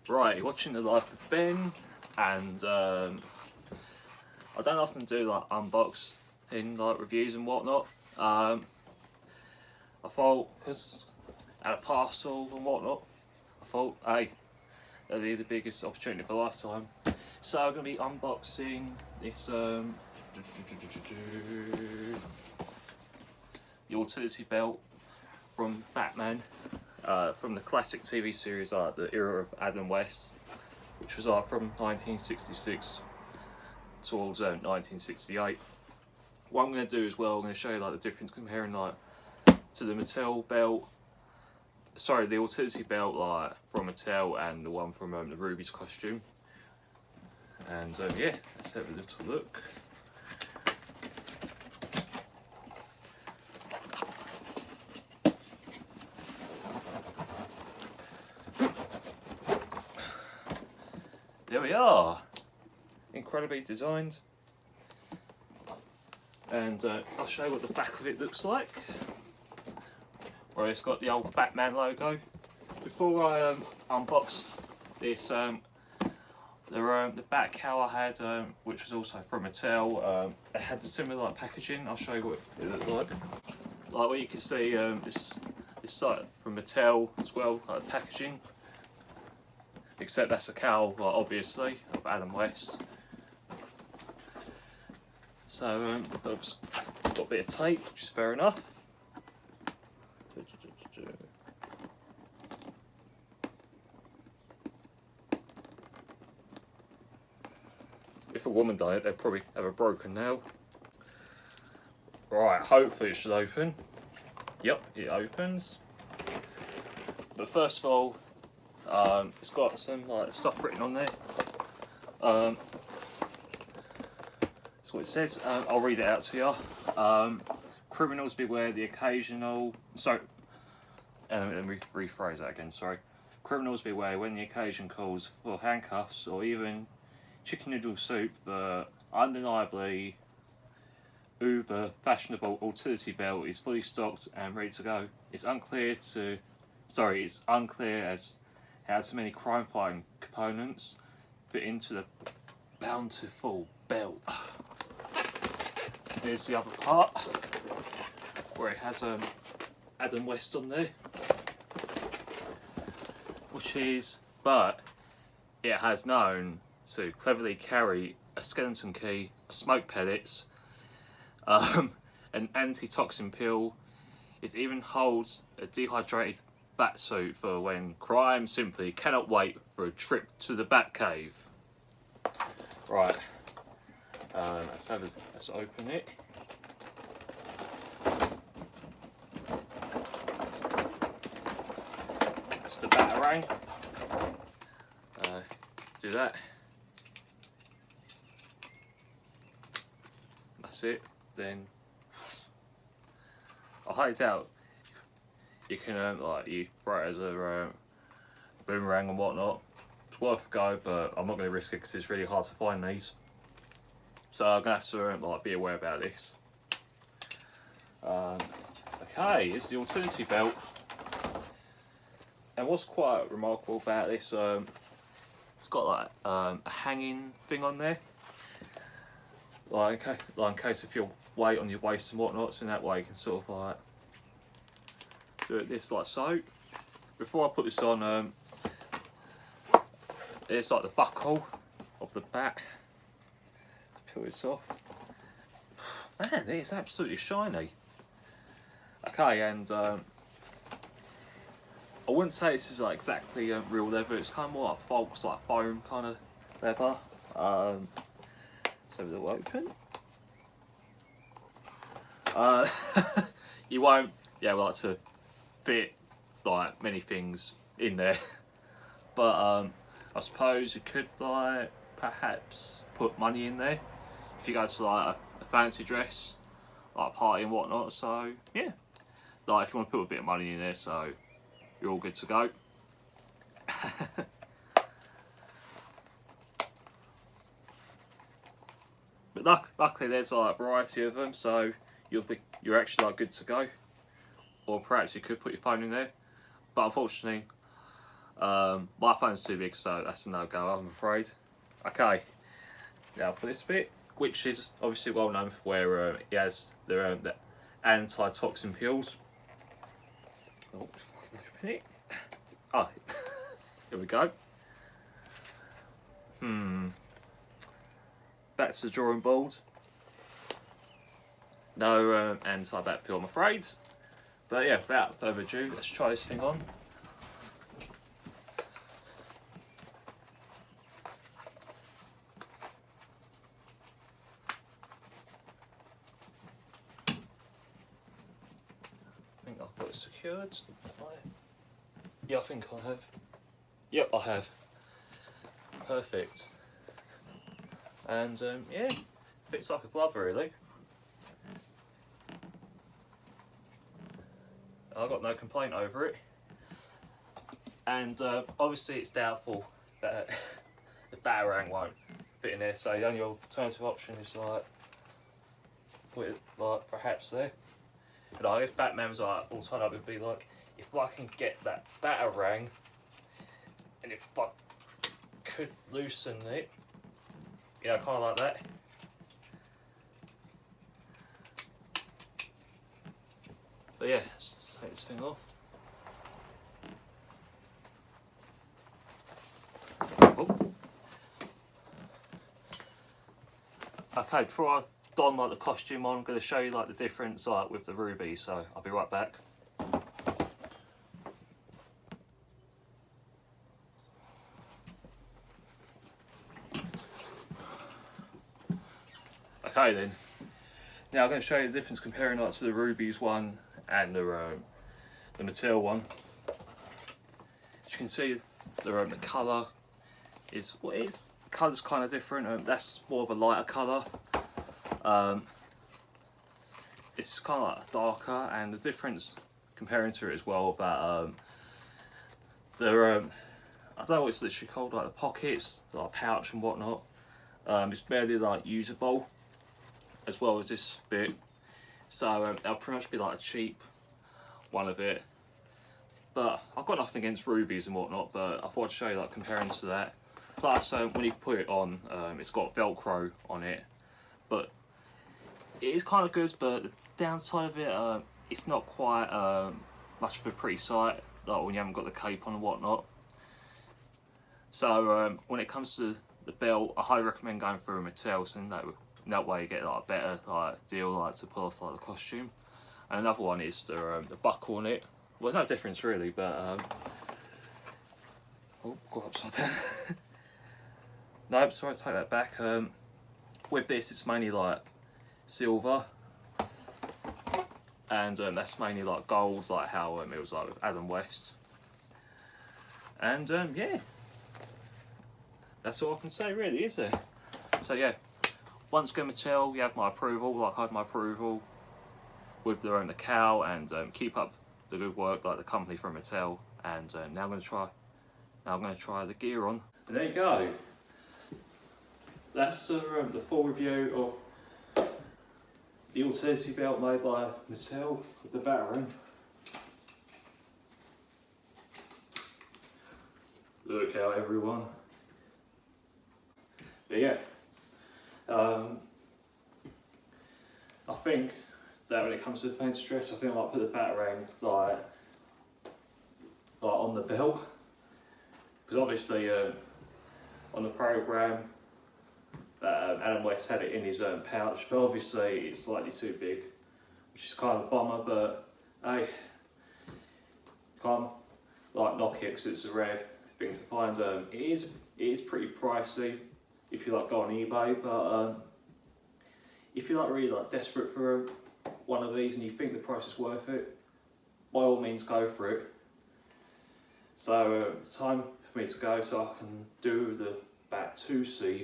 Right, you're watching The Life of Ben, and I don't often do like unboxing like reviews and whatnot. I thought, because I had a parcel and whatnot, I thought, hey, that'd be the biggest opportunity of a lifetime. So I'm going to be unboxing this the utility belt from Batman, from the classic TV series, the era of Adam West, which was from 1966 towards 1968. What I'm going to do as well, I'm going to show you like the difference comparing like to the Mattel belt, sorry, the utility belt like from Mattel and the one from the Rubies Costume. And yeah, let's have a little look. There we are, incredibly designed, and I'll show you what the back of it looks like, where it's got the old Batman logo. Before I unbox this, the back cow I had, which was also from Mattel, it had the similar like packaging. I'll show you what it looked like. Like what you can see, this like from Mattel as well, like packaging. Except that's a cowl, like, obviously, of Adam West. So, oops, got a bit of tape, which is fair enough. If a woman done it, they'd probably have a broken nail. Right, hopefully it should open. Yep, it opens. But first of all, it's got some like stuff written on there. That's what it says. I'll read it out to you. Criminals beware the occasional. Sorry, let me rephrase that again. Sorry. Criminals beware when the occasion calls for handcuffs or even chicken noodle soup. The undeniably uber fashionable utility belt is fully stocked and ready to go. It's unclear as how too many crime-fighting components fit into the bountiful belt. There's the other part where it has Adam West on there, but it has known to cleverly carry a skeleton key, smoke pellets, an antitoxin pill. It even holds a dehydrated bat suit for when crime simply cannot wait for a trip to the Batcave. Right, let's open it. It's the Batarang. Do that. That's it. Then I highly doubt you can like you throw it as a boomerang and whatnot. It's worth a go, but I'm not going to risk it because it's really hard to find these. So I'm going to have to like be aware about this. Okay, it's the utility belt. And what's quite remarkable about this, it's got like a hanging thing on there. Like in case of your weight on your waist and whatnot, so in that way you can sort of like do it this like so. Before I put this on, it's like the buckle of the bat. Peel this off. Man, it's absolutely shiny. Okay, and I wouldn't say this is like exactly real leather. It's kind of more like false, like foam kind of leather. So they'll open. You won't, like to fit like many things in there, but I suppose you could like perhaps put money in there if you go to like a fancy dress, like a party and whatnot. So yeah, like if you want to put a bit of money in there, so you're all good to go. But luckily there's like a variety of them, so you're actually like good to go. Or perhaps you could put your phone in there, but unfortunately My phone's too big, so that's a no-go, I'm afraid. Okay, now for this bit, which is obviously well known for where it has the anti-toxin pills. Oh, oh. Here we go. Back to the drawing board. No anti-bat pill, I'm afraid. But yeah, without further ado, let's try this thing on. I think I've got it secured. Yeah, I think I have. Yep, I have. Perfect. And yeah, fits like a glove really. I've got no complaint over it. And obviously it's doubtful that the Batarang won't fit in there, so the only alternative option is like put it like perhaps there. But like, if Batman was like all tied up, it'd be like, if I can get that Batarang, and if I could loosen it, you know, kind of like that. But yeah, let's take this thing off. Oh. Okay, before I don like the costume on, I'm going to show you like the difference like with the Rubies, so I'll be right back. Okay then, now I'm going to show you the difference comparing like to the Rubies one and the Mattel one. As you can see, the colour is what it is. The colour's kind of different. That's more of a lighter colour. It's kind of like darker, and the difference comparing to it as well about I don't know what it's literally called, like the pockets, like pouch and whatnot. It's barely like usable, as well as this bit. So they'll pretty much be like a cheap one of it. But I've got nothing against Rubies and whatnot, but I thought I'd show you like comparing to that. Plus when you put it on, it's got Velcro on it, but it is kind of good, but the downside of it, it's not quite much of a pretty sight, like when you haven't got the cape on and whatnot. So when it comes to the belt, I highly recommend going for a Mattel, so that way you get like a better like deal like to pull off like the costume. And another one is the buckle on it. Well, there's no difference really, but oh, got upside down. Nope, sorry, take that back. With this, it's mainly like silver, and that's mainly like gold, like how it was like with Adam West. And yeah, that's all I can say really, is there? So yeah, once again Mattel, you have my approval, like I had my approval with the cow, and keep up the good work like the company from Mattel. And now I'm going to try the gear on. And there you go. That's the full review of the utility belt made by Mattel with the Batarang. Look out, everyone. But yeah, I think that when it comes to fancy dress, I think I might put the Batarang like on the belt, because obviously on the programme Adam West had it in his pouch, but obviously it's slightly too big, which is kind of a bummer. But hey, can't like knock it because it's a rare thing to find. It is pretty pricey if you like go on eBay, but if you're like really like desperate for one of these and you think the price is worth it, by all means go for it. So it's time for me to go so I can do the Bat 2C.